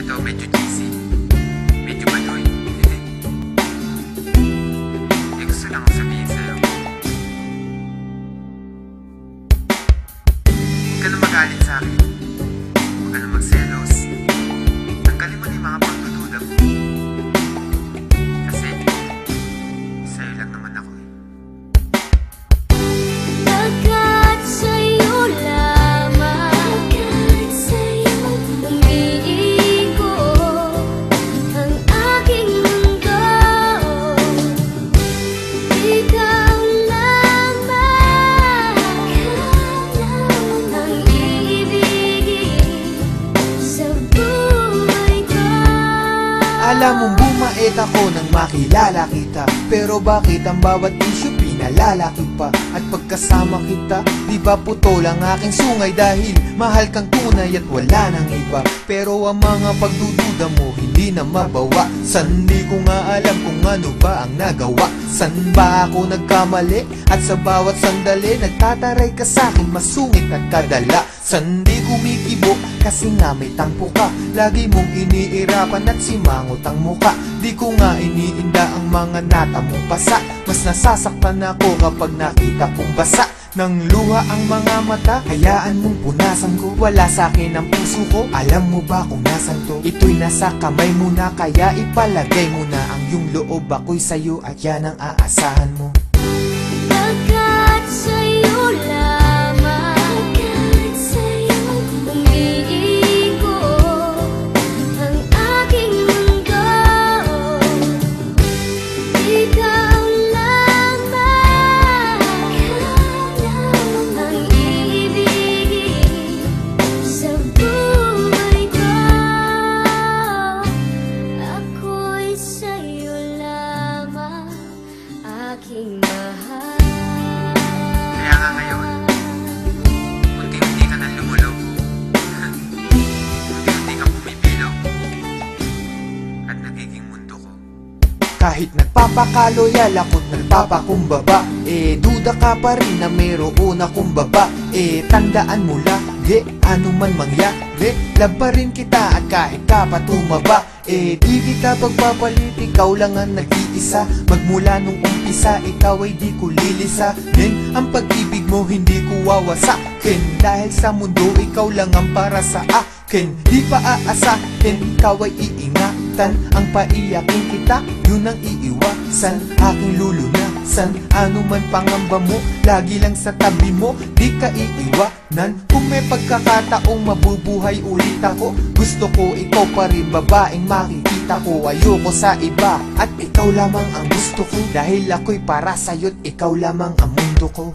Ito, medyo cheesy. Medyo baduy. Eh, gusto lang akong sabihin sa'yo. Huwag ka na magalit sa'kin. Huwag ka na magselos. Tanggalin mo na yung mga pagdududa mo. Kasi, sa'yo lang naman ako eh. Pagkat sa'yo lamang, pagkat sa'yo umiikot ang aking mundo. Ikaw lamang ang iibigin sa buhay ko. Alam mong bumait ako nang makilala kita, pero bakit ang bawat isyu pinalalaki pa? At pagkasama kita, di ba putol ang aking sungay? Dahil mahal kang tunay at wala nang iba. Pero ang mga pagdududa mo hindi na mabawa. San di ko nga alam kung ano ba ang nagawa. San ba ako nagkamali? At sa bawat sandali nagtataray ka sa'kin, masungit at kadala. San di kumikibo kasi nga may tampo ka. Lagi mong iniirapan at simangot ang muka. Di ko nga iniinda ang mga nata mong pasa. Mas nasasaktan ako kapag nakita kong basa ng luha ang mga mata. Hayaan mong punasan ko, wala sa'kin ang puso ko. Alam mo ba kung nasan to? Ito'y nasa kamay mo na, kaya ipalagay mo na ang iyong loob. Ako'y sa'yo at yan ang aasahan mo. Pagkat sa'yo lamang, pagkat sa'yo umiikot ang aking mundo. Ikaw lamang ang iibigin sa buhay ko. Ako'y sa'yo lamang, aking mahal. Kaya nga ngayon, unti-unti ka nang lumulog. Unti-unti ka pumipilog. At nagiging mundo ko. Kahit nagpapakaloyal ako't nagpapakumbaba, duda ka pa rin na mayroon akong baba. Tandaan mo lagi, ano man mangyari, love pa rin kita at kahit ka pa tumaba. Di kita pagpapalit, ikaw lang ang nag-iisa. Magmula nung umpisa, ikaw ay di ko lilisanin. Ang pag-ibig mo hindi ko wawasakin, dahil sa mundo ikaw lang ang para sa akin. Di pa aasahin, ikaw ay iingatan. Ang paiyakin kita, yun ang iiwasan. Aking lulunasan, ano man pangamba mo, lagi lang sa tabi mo, di ka iiwanan. Kung may pagkakataong mabubuhay ulit ako, gusto ko ikaw pa rin, babaeng makikita ko. Ayoko sa iba, at ikaw lamang ang gusto ko, dahil ako'y para sa'yo't ikaw lamang ang mundo ko.